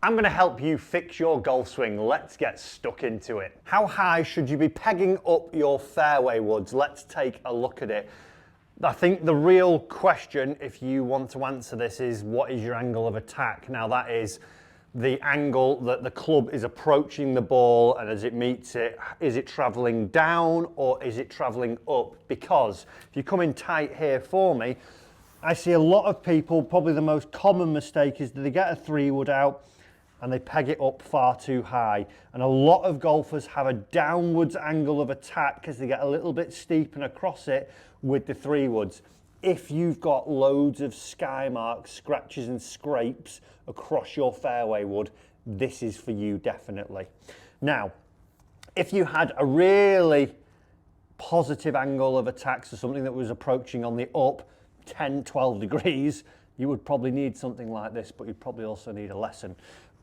I'm going to help you fix your golf swing. Let's get stuck into it. How high should you be pegging up your fairway woods? Let's take a look at it. I think the real question, if you want to answer this, is what is your angle of attack? Now that is the angle that the club is approaching the ball, and as it meets it, is it traveling down or is it traveling up? Because if you come in tight here for me, I see a lot of people, probably the most common mistake is that they get a 3-wood out and they peg it up far too high. And a lot of golfers have a downwards angle of attack because they get a little bit steep and across it with the 3-woods. If you've got loads of sky marks, scratches and scrapes across your fairway wood, this is for you definitely. Now, if you had a really positive angle of attack, so something that was approaching on the up 10, 12 degrees, you would probably need something like this, but you'd probably also need a lesson.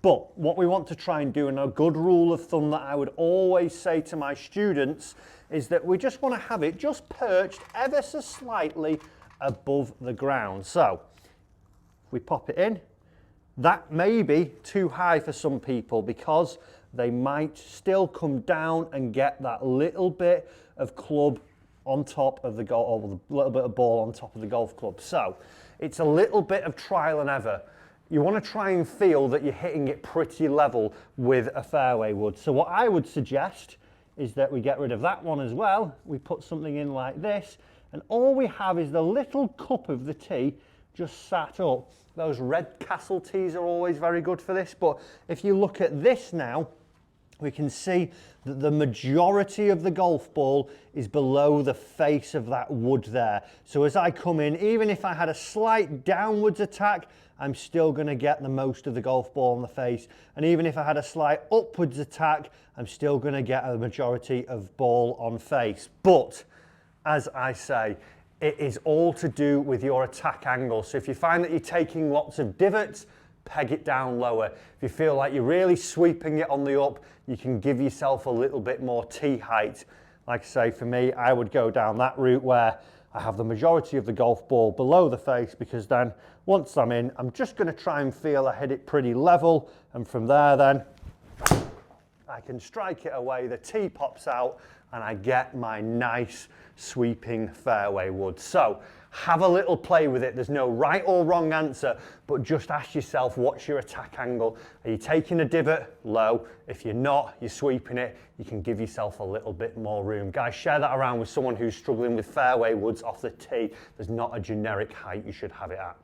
But what we want to try and do, and a good rule of thumb that I would always say to my students, is that we just want to have it just perched ever so slightly above the ground. So if we pop it in, that may be too high for some people because they might still come down and get that little bit of club on top of the golf, or a little bit of ball on top of the golf club. So it's a little bit of trial and error. You want to try and feel that you're hitting it pretty level with a fairway wood. So what I would suggest is that we get rid of that one as well. We put something in like this, and all we have is the little cup of the tee just sat up. Those Redcastle tees are always very good for this, but if you look at this now, we can see that the majority of the golf ball is below the face of that wood there. So as I come in, even if I had a slight downwards attack, I'm still going to get the most of the golf ball on the face. And even if I had a slight upwards attack, I'm still going to get a majority of ball on face. But as I say, it is all to do with your attack angle. So if you find that you're taking lots of divots, peg it down lower. If you feel like you're really sweeping it on the up, you can give yourself a little bit more tee height. Like I say, for me, I would go down that route where I have the majority of the golf ball below the face, because then once I'm in, I'm just going to try and feel I hit it pretty level, and from there then I can strike it away, the tee pops out, and I get my nice sweeping fairway wood. So have a little play with it. There's no right or wrong answer, but just ask yourself, what's your attack angle? Are you taking a divot? Low. If you're not, you're sweeping it, you can give yourself a little bit more room. Guys, share that around with someone who's struggling with fairway woods off the tee. There's not a generic height you should have it at.